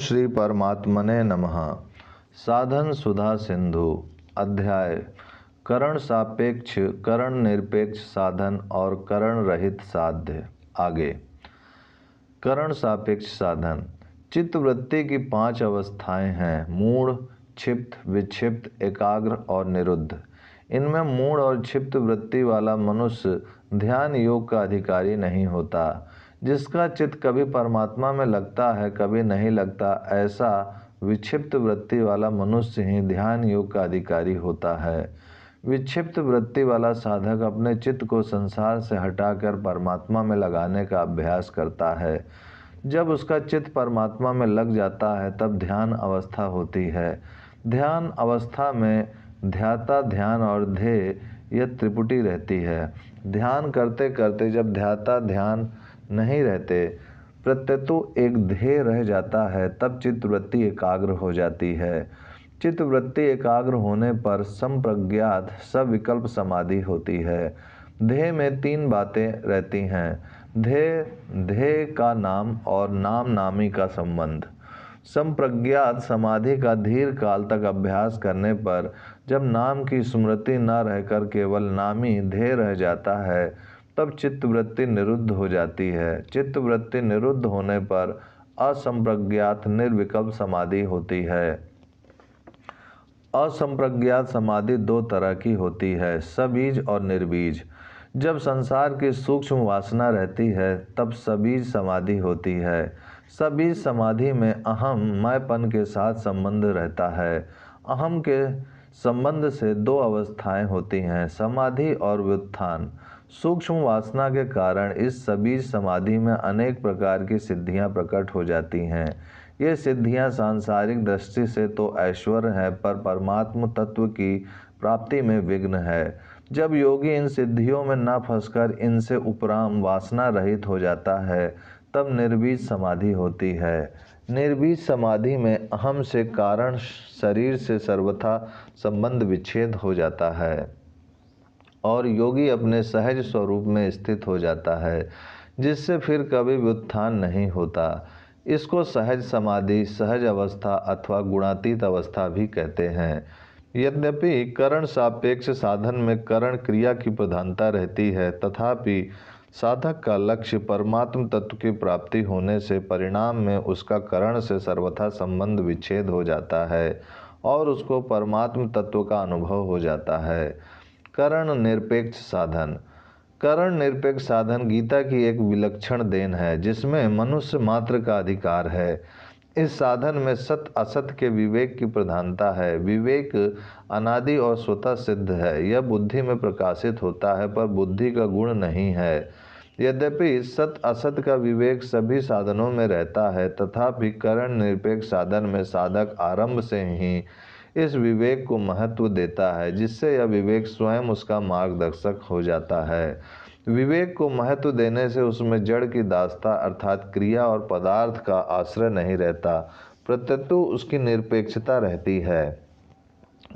श्री परमात्मने नमः। साधन सुधा सिंधु। अध्याय करण सापेक्ष, करण निरपेक्ष साधन और करण रहित साध्य। आगे करण सापेक्ष साधन। चित्तवृत्ति की 5 अवस्थाएं हैं: मूढ़, क्षिप्त, विक्षिप्त, एकाग्र और निरुद्ध। इनमें मूढ़ और क्षिप्त वृत्ति वाला मनुष्य ध्यान योग का अधिकारी नहीं होता। जिसका चित्त कभी परमात्मा में लगता है, कभी नहीं लगता, ऐसा विक्षिप्त वृत्ति वाला मनुष्य ही ध्यान योग का अधिकारी होता है। विक्षिप्त वृत्ति वाला साधक अपने चित्त को संसार से हटाकर परमात्मा में लगाने का अभ्यास करता है। जब उसका चित्त परमात्मा में लग जाता है तब ध्यान अवस्था होती है। ध्यान अवस्था में ध्याता, ध्यान और ध्येय यह त्रिपुटी रहती है। ध्यान करते करते जब ध्याता ध्यान नहीं रहते, प्रत्यतु एक ध्येय रह जाता है, तब चित्तवृत्ति एकाग्र हो जाती है। चित्तवृत्ति एकाग्र होने पर संप्रज्ञात सविकल्प समाधि होती है। ध्येय में 3 बातें रहती हैं: ध्येय का नाम और नाम नामी का संबंध। संप्रज्ञात समाधि का धीर काल तक अभ्यास करने पर जब नाम की स्मृति न रहकर केवल नामी ध्येय रह जाता है, तब चित्तवृत्ति निरुद्ध हो जाती है। चित्तवृत्ति निरुद्ध होने पर असंप्रज्ञात निर्विकल्प समाधि होती है। असंप्रज्ञात समाधि 2 तरह की होती है: सबीज और निर्बीज। जब संसार की सूक्ष्म वासना रहती है तब सबीज समाधि होती है। सबीज समाधि में अहम मैंपन के साथ संबंध रहता है। अहम के संबंध से 2 अवस्थाएं होती हैं: समाधि और व्युत्थान। सूक्ष्म वासना के कारण इस सबीज समाधि में अनेक प्रकार की सिद्धियां प्रकट हो जाती हैं। ये सिद्धियां सांसारिक दृष्टि से तो ऐश्वर्य है, पर परमात्म तत्व की प्राप्ति में विघ्न है। जब योगी इन सिद्धियों में न फंसकर इनसे उपराम वासना रहित हो जाता है, तब निर्बीज समाधि होती है। निर्बीज समाधि में अहम से कारण शरीर से सर्वथा संबंध विच्छेद हो जाता है और योगी अपने सहज स्वरूप में स्थित हो जाता है, जिससे फिर कभी व्युत्थान नहीं होता। इसको सहज समाधि, सहज अवस्था अथवा गुणातीत अवस्था भी कहते हैं। यद्यपि करण सापेक्ष साधन में करण क्रिया की प्रधानता रहती है, तथापि साधक का लक्ष्य परमात्म तत्व की प्राप्ति होने से परिणाम में उसका करण से सर्वथा संबंध विच्छेद हो जाता है और उसको परमात्म तत्व का अनुभव हो जाता है। करण निरपेक्ष साधन। करण निरपेक्ष साधन गीता की एक विलक्षण देन है, जिसमें मनुष्य मात्र का अधिकार है। इस साधन में सत असत के विवेक की प्रधानता है। विवेक अनादि और स्वतः सिद्ध है। यह बुद्धि में प्रकाशित होता है, पर बुद्धि का गुण नहीं है। यद्यपि सत असत का विवेक सभी साधनों में रहता है, तथापि करण निरपेक्ष साधन में साधक आरंभ से ही इस विवेक को महत्व देता है, जिससे यह विवेक स्वयं उसका मार्गदर्शक हो जाता है। विवेक को महत्व देने से उसमें जड़ की दास्ता अर्थात क्रिया और पदार्थ का आश्रय नहीं रहता, प्रत्यतु उसकी निरपेक्षता रहती है।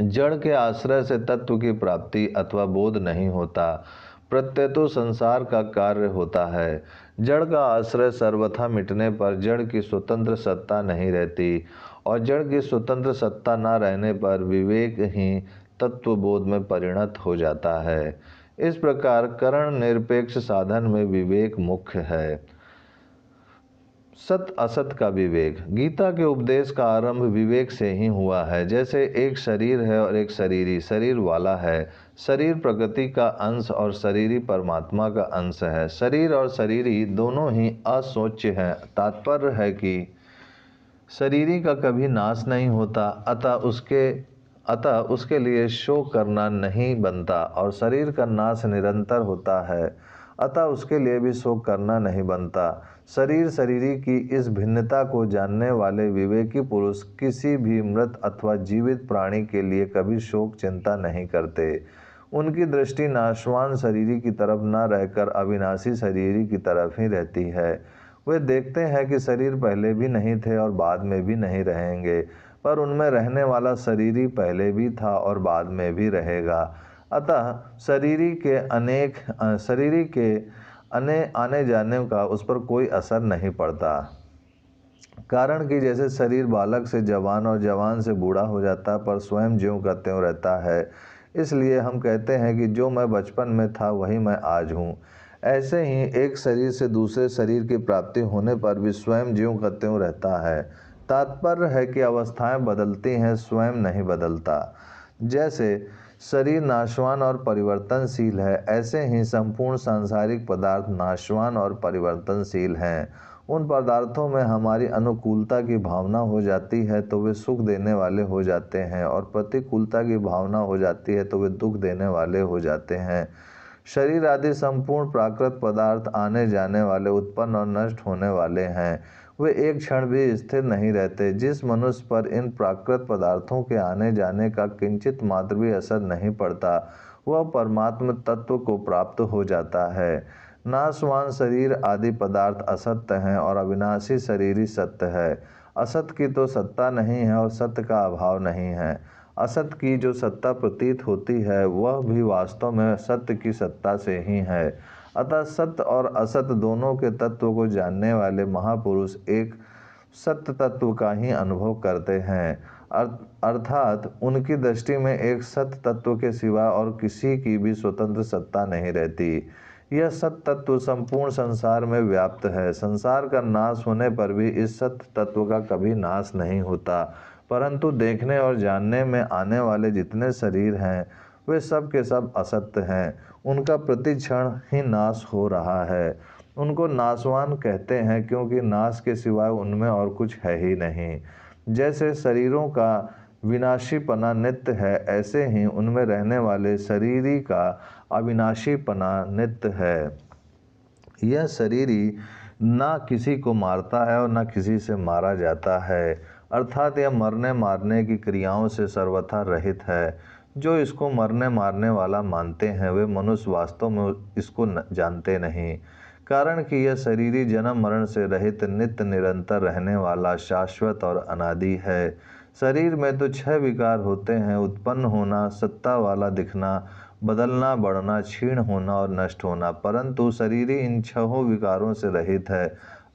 जड़ के आश्रय से तत्व की प्राप्ति अथवा बोध नहीं होता, प्रत्यतु संसार का कार्य होता है। जड़ का आश्रय सर्वथा मिटने पर जड़ की स्वतंत्र सत्ता नहीं रहती, और जड़ की स्वतंत्र सत्ता न रहने पर विवेक ही तत्वबोध में परिणत हो जाता है। इस प्रकार करण निरपेक्ष साधन में विवेक मुख्य है। सत असत का विवेक। गीता के उपदेश का आरंभ विवेक से ही हुआ है। जैसे एक शरीर है और एक शरीरी शरीर वाला है। शरीर प्रकृति का अंश और शरीरी परमात्मा का अंश है। शरीर और शरीरी दोनों ही असोच्य हैं। तात्पर्य है कि शरीरी का कभी नाश नहीं होता, अतः उसके लिए शोक करना नहीं बनता, और शरीर का नाश निरंतर होता है, अतः उसके लिए भी शोक करना नहीं बनता। शरीर शरीरी की इस भिन्नता को जानने वाले विवेकी पुरुष किसी भी मृत अथवा जीवित प्राणी के लिए कभी शोक चिंता नहीं करते। उनकी दृष्टि नाशवान शरीरी की तरफ न रहकर अविनाशी शरीरी की तरफ ही रहती है। वे देखते हैं कि शरीर पहले भी नहीं थे और बाद में भी नहीं रहेंगे, पर उनमें रहने वाला शरीरी पहले भी था और बाद में भी रहेगा। अतः शरीरी के आने जाने का उस पर कोई असर नहीं पड़ता। कारण कि जैसे शरीर बालक से जवान और जवान से बूढ़ा हो जाता पर स्वयं ज्यों का त्यों रहता है, इसलिए हम कहते हैं कि जो मैं बचपन में था वही मैं आज हूँ। ऐसे ही एक शरीर से दूसरे शरीर की प्राप्ति होने पर भी स्वयं ज्यों का त्यों रहता है। तात्पर्य है कि अवस्थाएं बदलती हैं, स्वयं नहीं बदलता। जैसे शरीर नाशवान और परिवर्तनशील है, ऐसे ही संपूर्ण सांसारिक पदार्थ नाशवान और परिवर्तनशील हैं। उन पदार्थों में हमारी अनुकूलता की भावना हो जाती है तो वे सुख देने वाले हो जाते हैं, और प्रतिकूलता की भावना हो जाती है तो वे दुख देने वाले हो जाते हैं। शरीर आदि संपूर्ण प्राकृत पदार्थ आने जाने वाले, उत्पन्न और नष्ट होने वाले हैं। वे एक क्षण भी स्थिर नहीं रहते। जिस मनुष्य पर इन प्राकृत पदार्थों के आने जाने का किंचित मात्र भी असर नहीं पड़ता, वह परमात्म तत्व को प्राप्त हो जाता है। नाशवान शरीर आदि पदार्थ असत्य हैं और अविनाशी शरीर ही सत्य है। असत की तो सत्ता नहीं है और सत्य का अभाव नहीं है। असत की जो सत्ता प्रतीत होती है वह भी वास्तव में सत्य की सत्ता से ही है। अतः सत्य और असत दोनों के तत्व को जानने वाले महापुरुष एक सत्य तत्व का ही अनुभव करते हैं, अर्थात उनकी दृष्टि में एक सत्य तत्व के सिवा और किसी की भी स्वतंत्र सत्ता नहीं रहती। यह सत्य तत्व संपूर्ण संसार में व्याप्त है। संसार का नाश होने पर भी इस सत्य तत्व का कभी नाश नहीं होता, परंतु देखने और जानने में आने वाले जितने शरीर हैं वे सब के सब असत्य हैं। उनका प्रतिक्षण ही नाश हो रहा है। उनको नाशवान कहते हैं क्योंकि नाश के सिवाय उनमें और कुछ है ही नहीं। जैसे शरीरों का विनाशीपना नित्य है, ऐसे ही उनमें रहने वाले शरीरी का अविनाशीपना नित्य है। यह शरीरी ना किसी को मारता है और ना किसी से मारा जाता है, अर्थात यह मरने मारने की क्रियाओं से सर्वथा रहित है। जो इसको मरने मारने वाला मानते हैं वे मनुष्य वास्तव में इसको जानते नहीं। कारण कि यह शरीरी जन्म मरण से रहित नित्य निरंतर रहने वाला शाश्वत और अनादि है। शरीर में तो 6 विकार होते हैं: उत्पन्न होना, सत्ता वाला दिखना, बदलना, बढ़ना, क्षीण होना और नष्ट होना, परंतु शरीरी इन 6 विकारों से रहित है।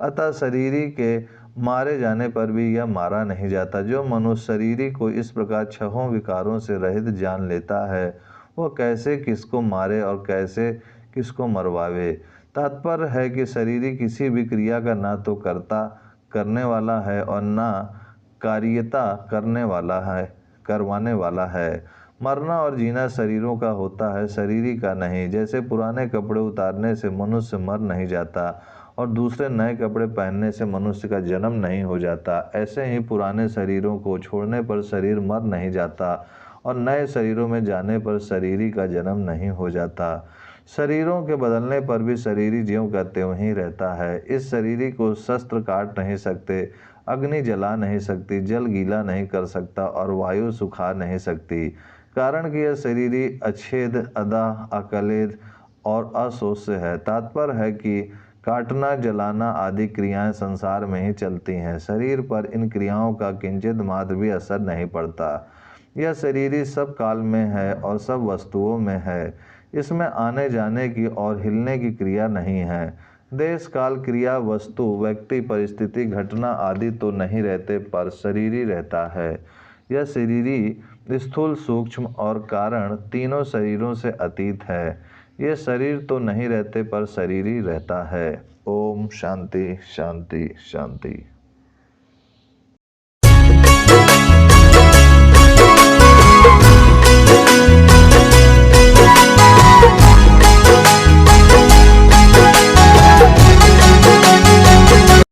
अतः शरीरी के मारे जाने पर भी यह मारा नहीं जाता। जो मनुष्य शरीरी को इस प्रकार 6 विकारों से रहित जान लेता है वह कैसे किसको मारे और कैसे किसको मरवावे। तात्पर्य है कि शरीरी किसी भी क्रिया का ना तो कर्ता करने वाला है और ना कार्यता करवाने वाला है। मरना और जीना शरीरों का होता है, शरीरी का नहीं। जैसे पुराने कपड़े उतारने से मनुष्य मर नहीं जाता और दूसरे नए कपड़े पहनने से मनुष्य का जन्म नहीं हो जाता, ऐसे ही पुराने शरीरों को छोड़ने पर शरीर मर नहीं जाता और नए शरीरों में जाने पर शरीरी का जन्म नहीं हो जाता। शरीरों के बदलने पर भी शरीरी ज्यों का त्यों ही रहता है। इस शरीरी को शस्त्र काट नहीं सकते, अग्नि जला नहीं सकती, जल गीला नहीं कर सकता और वायु सुखा नहीं सकती। कारण कि यह शरीरी अच्छेद, अदा, अकलेद और अशोष्य है। तात्पर्य है कि काटना, जलाना आदि क्रियाएं संसार में ही चलती हैं। शरीर पर इन क्रियाओं का किंचित मात्र भी असर नहीं पड़ता। यह शरीरी सब काल में है और सब वस्तुओं में है। इसमें आने जाने की और हिलने की क्रिया नहीं है। देश काल, क्रिया, वस्तु, व्यक्ति, परिस्थिति, घटना आदि तो नहीं रहते पर शरीरी रहता है। यह शरीरी स्थूल, सूक्ष्म और कारण तीनों शरीरों से अतीत है। ये शरीर तो नहीं रहते पर शरीरी रहता है। ओम शांति शांति शांति।